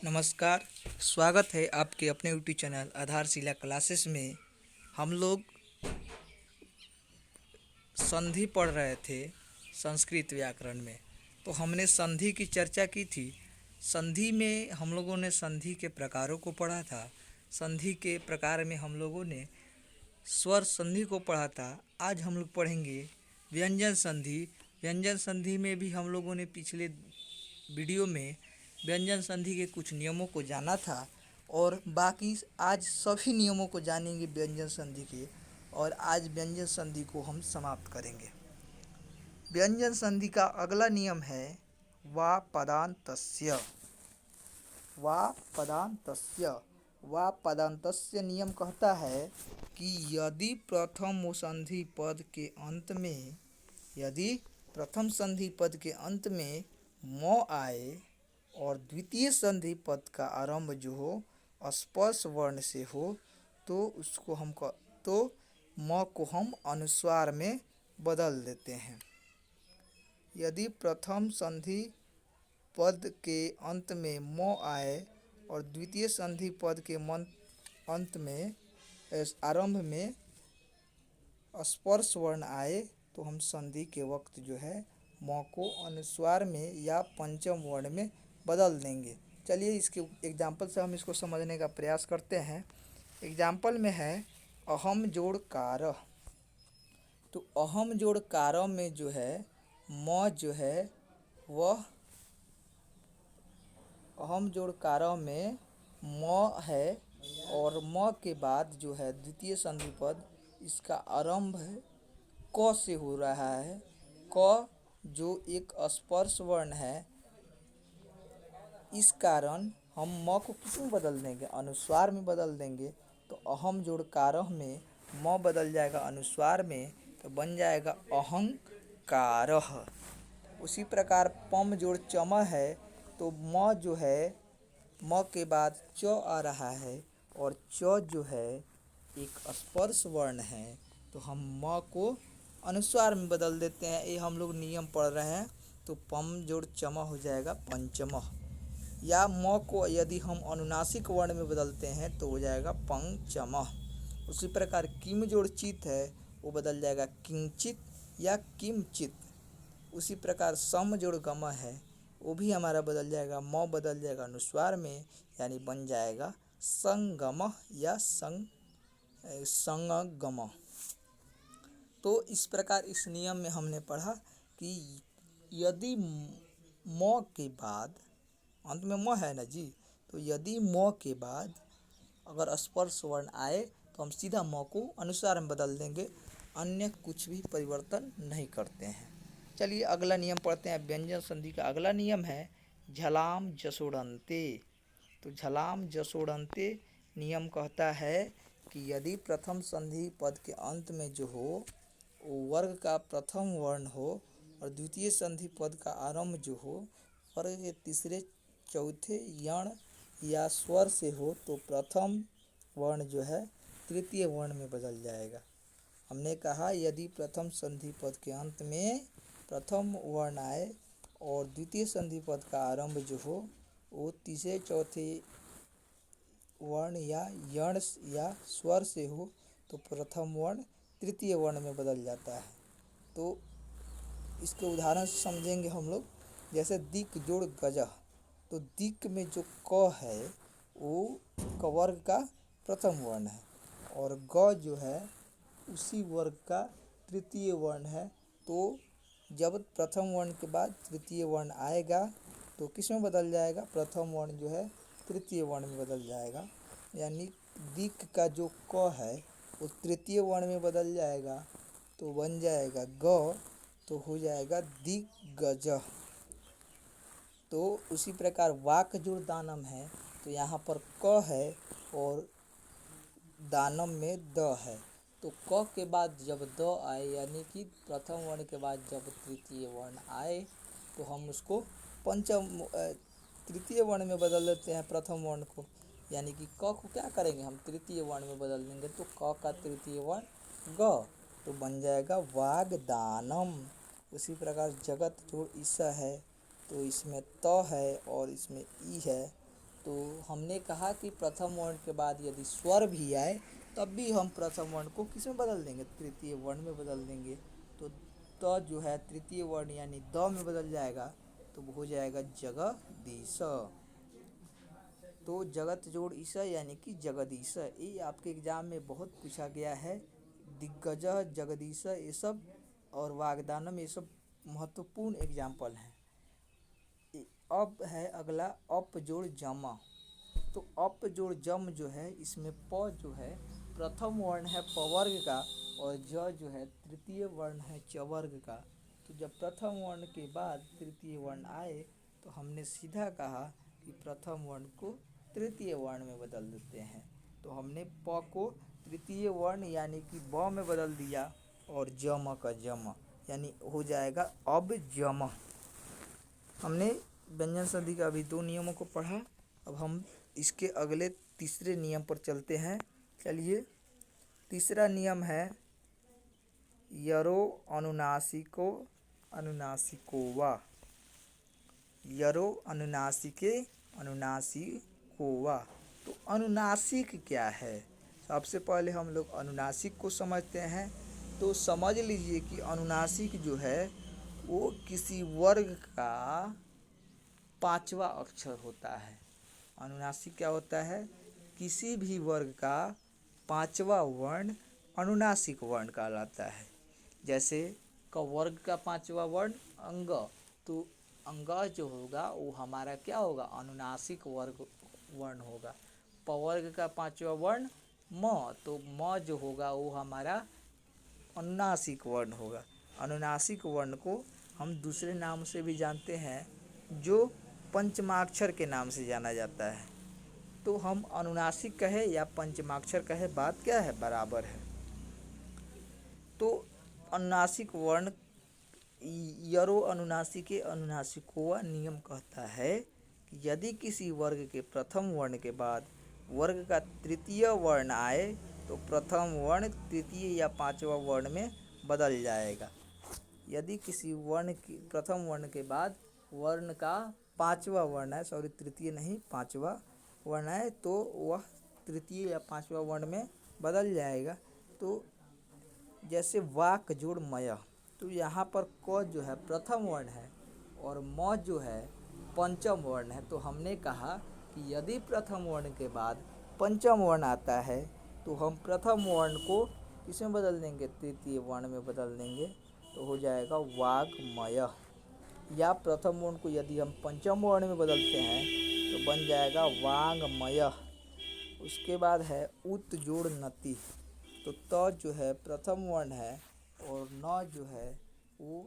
नमस्कार। स्वागत है आपके अपने यूट्यूब चैनल आधारशिला क्लासेस में। हम लोग संधि पढ़ रहे थे संस्कृत व्याकरण में। तो हमने संधि की चर्चा की थी। संधि में हम लोगों ने संधि के प्रकारों को पढ़ा था। संधि के प्रकार में हम लोगों ने स्वर संधि को पढ़ा था। आज हम लोग पढ़ेंगे व्यंजन संधि। व्यंजन संधि में भी हम लोगों ने पिछले वीडियो में व्यंजन संधि के कुछ नियमों को जाना था और बाकी आज सभी नियमों को जानेंगे व्यंजन संधि के। और आज व्यंजन संधि को हम समाप्त करेंगे। व्यंजन संधि का अगला नियम है वा पदान्तस्य। वा पदान्तस्य। वा पदान्तस्य नियम कहता है कि यदि प्रथम संधि पद के अंत में यदि प्रथम संधि पद के अंत में म आए और द्वितीय संधि पद का आरंभ जो हो स्पर्श वर्ण से हो तो म को हम अनुस्वार में बदल देते हैं। यदि प्रथम संधि पद के अंत में म आए और द्वितीय संधि पद के अंत में आरंभ में स्पर्श वर्ण आए तो हम संधि के वक्त जो है म को अनुस्वार में या पंचम वर्ण में बदल देंगे। चलिए इसके एग्जाम्पल से हम इसको समझने का प्रयास करते हैं। एग्जाम्पल में है अहम जोड़ कारः। तो अहम जोड़ कारः में जो है म जो है वह अहम जोड़ कारः में म है और म के बाद जो है द्वितीय संधि पद इसका आरंभ क से हो रहा है। क जो एक स्पर्श वर्ण है, इस कारण हम म को किस में बदल देंगे? अनुस्वार में बदल देंगे। तो अहम जोड़ कारः में म बदल जाएगा अनुस्वार में तो बन जाएगा अहंकारः। उसी प्रकार पम जोड़ चम है तो म जो है म के बाद च आ रहा है और च जो है एक स्पर्श वर्ण है तो हम म को अनुस्वार में बदल देते हैं। ये हम लोग नियम पढ़ रहे हैं। तो पम जोड़ चम हो जाएगा पंचमः। या म को यदि हम अनुनासिक वर्ण में बदलते हैं तो हो जाएगा पंचमः। उसी प्रकार किम जोड़ चित है वो बदल जाएगा किंचित या किमचित। उसी प्रकार सम जोड़ गम है वो भी हमारा बदल जाएगा, म बदल जाएगा अनुस्वार में यानी बन जाएगा संगम या संगम। तो इस प्रकार इस नियम में हमने पढ़ा कि यदि म के बाद अंत में म है ना जी, तो यदि म के बाद अगर स्पर्श वर्ण आए तो हम सीधा म को अनुस्वार में बदल देंगे, अन्य कुछ भी परिवर्तन नहीं करते हैं। चलिए अगला नियम पढ़ते हैं। व्यंजन संधि का अगला नियम है झलाम जसोड़न्ते। तो झलाम जसोड़न्ते नियम कहता है कि यदि प्रथम संधि पद के अंत में जो हो वो वर्ग का प्रथम वर्ण हो और द्वितीय संधि पद का आरंभ जो हो वर्ग के तीसरे चौथे यण या स्वर से हो तो प्रथम वर्ण जो है तृतीय वर्ण में बदल जाएगा। हमने कहा यदि प्रथम संधि पद के अंत में प्रथम वर्ण आए और द्वितीय संधि पद का आरंभ जो हो वो तीसरे चौथे वर्ण या यण या स्वर से हो तो प्रथम वर्ण तृतीय वर्ण में बदल जाता है। तो इसके उदाहरण से समझेंगे हम लोग। जैसे दिक जोड़ गजह। तो दिक में जो क है वो क वर्ग का प्रथम वर्ण है और ग जो है उसी वर्ग का तृतीय वर्ण है। तो जब प्रथम वर्ण के बाद तृतीय वर्ण आएगा तो किस में बदल जाएगा? प्रथम वर्ण जो है तृतीय वर्ण में बदल जाएगा। यानी दिक का जो क है वो तृतीय वर्ण में बदल जाएगा तो बन जाएगा ग, तो हो जाएगा दिग्गजः। तो उसी प्रकार वाक जोड़ दानम है तो यहाँ पर क है और दानम में द है। तो क के बाद जब द आए यानी कि प्रथम वर्ण के बाद जब तृतीय वर्ण आए तो हम उसको तृतीय वर्ण में बदल देते हैं प्रथम वर्ण को। यानी कि क को क्या करेंगे हम तृतीय वर्ण में बदल देंगे तो क का तृतीय वर्ण ग, तो बन जाएगा वागदानम। उसी प्रकार जगत जोड़ ईसा है तो इसमें त है और इसमें ई है तो हमने कहा कि प्रथम वर्ण के बाद यदि स्वर भी आए तब भी हम प्रथम वर्ण को किस में बदल देंगे, तृतीय वर्ण में बदल देंगे। तो त जो है तृतीय वर्ण यानी द में बदल जाएगा, तो हो जाएगा जगदीश। तो जगत जोड़ ईश यानी कि जगदीश, ये आपके एग्जाम में बहुत पूछा गया है। दिग्गज, जगदीश, ये सब और वागदानम, ये सब महत्वपूर्ण एग्जाम्पल हैं। अब है अगला अप जोड़ जम। तो अप जोड़ जम जो है, इसमें प जो है प्रथम वर्ण है पवर्ग का और ज जो है तृतीय वर्ण है चवर्ग का। तो जब प्रथम वर्ण के बाद तृतीय वर्ण आए तो हमने सीधा कहा कि प्रथम वर्ण को तृतीय वर्ण में बदल देते हैं। तो हमने प को तृतीय वर्ण यानी कि ब में बदल दिया और जम का जम यानी हो जाएगा अब जम। हमने व्यंजन संधि का अभी 2 नियमों को पढ़ा। अब हम इसके अगले तीसरे नियम पर चलते हैं। चलिए, तीसरा नियम है यरो अनुनासिको अनुनासिको वा। यरो अनुनासिके अनुनासिको वा। तो अनुनासिक क्या है? सबसे पहले हम लोग अनुनासिक को समझते हैं। तो समझ लीजिए कि अनुनासिक जो है वो किसी वर्ग का 5वां अक्षर होता है। अनुनासिक क्या होता है? किसी भी वर्ग का 5वां वर्ण अनुनासिक वर्ण कहलाता है। जैसे क वर्ग का 5वां वर्ण अंग, तो अंग जो होगा वो हमारा क्या होगा? अनुनासिक वर्ग वर्ण होगा। प वर्ग का 5वां वर्ण म, तो म जो होगा वो हमारा अनुनासिक वर्ण होगा। अनुनासिक वर्ण को हम दूसरे नाम से भी जानते हैं जो पंचमाक्षर के नाम से जाना जाता है। तो हम अनुनासिक कहे या पंचमाक्षर कहे, बात क्या है? बराबर है। तो अनुनासिक वर्ण यरो अनुनासिके अनुनासिकोवा नियम कहता है कि यदि किसी वर्ग के प्रथम वर्ण के बाद वर्ग का तृतीय वर्ण आए तो प्रथम वर्ण तृतीय या 5वां वर्ण में बदल जाएगा। यदि किसी वर्ण की प्रथम वर्ण के बाद वर्ण का 5वां वर्ण है, सॉरी तृतीय नहीं 5वां वर्ण है, तो वह तृतीय या 5वां वर्ण में बदल जाएगा। तो जैसे वाक जोड़ मय, तो यहाँ पर क जो है प्रथम वर्ण है और म जो है पंचम वर्ण है। तो हमने कहा कि यदि प्रथम वर्ण के बाद पंचम वर्ण आता है तो हम प्रथम वर्ण को किसमें बदल देंगे? तृतीय वर्ण में बदल देंगे। तो हो जाएगा वाग्मय। या प्रथम वर्ण को यदि हम पंचम वर्ण में बदलते हैं तो बन जाएगा वांगमय। उसके बाद है उत जोड़ नति। तो त जो है प्रथम वर्ण है और न जो है वो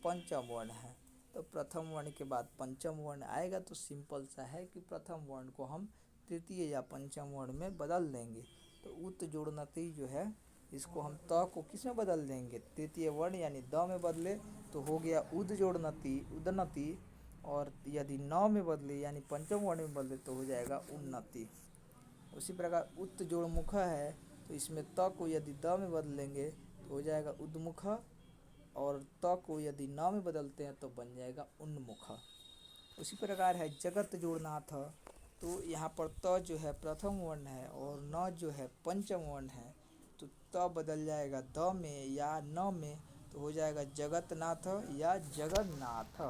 पंचम वर्ण है। तो प्रथम वर्ण के बाद पंचम वर्ण आएगा तो सिंपल सा है कि प्रथम वर्ण को हम तृतीय या पंचम वर्ण में बदल देंगे। तो उत जोड़ नति जो है इसको हम त को किस में बदल देंगे? तृतीय वर्ण यानी द में बदले तो हो गया उद जोड़ नति, उदनति। और यदि न में बदले यानी पंचम वर्ण में बदले तो हो जाएगा उन्नति। उसी प्रकार उत जोड़ मुख है, तो इसमें त को यदि द में बदलेंगे तो हो जाएगा उद्मुख, और त को यदि न में बदलते हैं तो बन जाएगा उन्मुख। उसी प्रकार है जगत जोड़ नाथ। तो यहाँ पर त जो है प्रथम वर्ण है और न जो है पंचम वर्ण है, तो त बदल जाएगा द में या न में, तो हो जाएगा जगतनाथ या जगन्नाथ।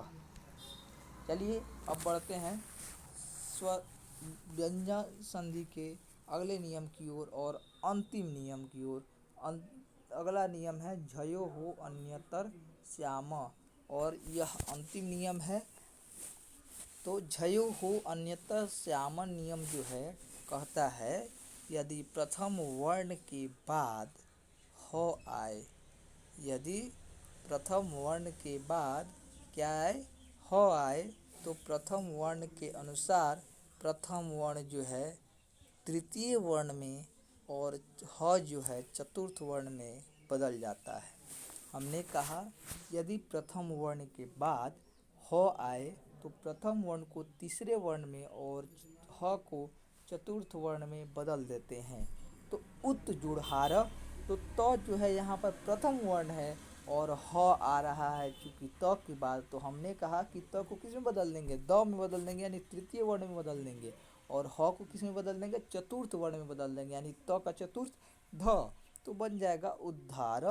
चलिए अब बढ़ते हैं स्व व्यंजन संधि के अगले नियम की ओर और अंतिम नियम की ओर। अगला नियम है झयो हो अन्यतर श्याम, और यह अंतिम नियम है। तो झयो हो अन्यतर श्याम नियम जो है कहता है यदि प्रथम वर्ण के बाद हो आए, यदि प्रथम वर्ण के बाद क्या आए? हो आए, तो प्रथम वर्ण के अनुसार प्रथम वर्ण जो है तृतीय वर्ण में और ह जो है चतुर्थ वर्ण में बदल जाता है। हमने कहा यदि प्रथम वर्ण के बाद ह आए तो प्रथम वर्ण को तीसरे वर्ण में और ह को चतुर्थ वर्ण में बदल देते हैं। तो उत जुड़हार, तो त जो है यहाँ पर प्रथम वर्ण है और ह आ रहा है चूँकि त की बात, तो हमने कहा कि त को किस में बदल देंगे? द में बदल देंगे यानी तृतीय वर्ण में बदल देंगे। और ह को किस में बदल देंगे, चतुर्थ वर्ण में बदल देंगे, यानी त का चतुर्थ ध, तो बन जाएगा उद्धार।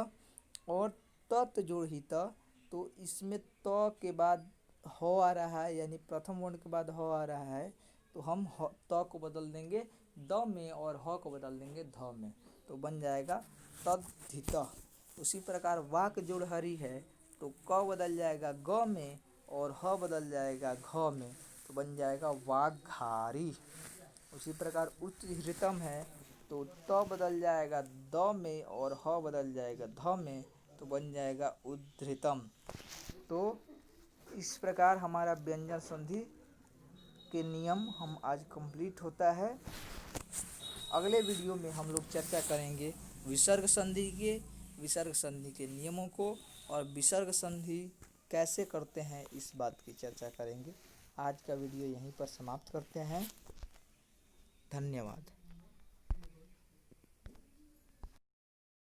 और तत् जोड़ ही त, तो इसमें त के बाद ह आ रहा है, यानी प्रथम वर्ण के बाद ह आ रहा है, तो हम त को बदल देंगे द में और ह को बदल देंगे ध में, तो बन जाएगा तद्धित। उसी प्रकार वाक जोड़ हरि है, तो क बदल जाएगा ग में और ह बदल जाएगा घ में, तो बन जाएगा वाघारी। उसी प्रकार उच्च हृतम है, तो त बदल जाएगा द में और ह बदल जाएगा ध में, तो बन जाएगा उद्धृतम। तो इस प्रकार हमारा व्यंजन संधि के नियम हम आज कंप्लीट होता है। अगले वीडियो में हम लोग चर्चा करेंगे विसर्ग संधि के नियमों को, और विसर्ग संधि कैसे करते हैं इस बात की चर्चा करेंगे। आज का वीडियो यहीं पर समाप्त करते हैं। धन्यवाद।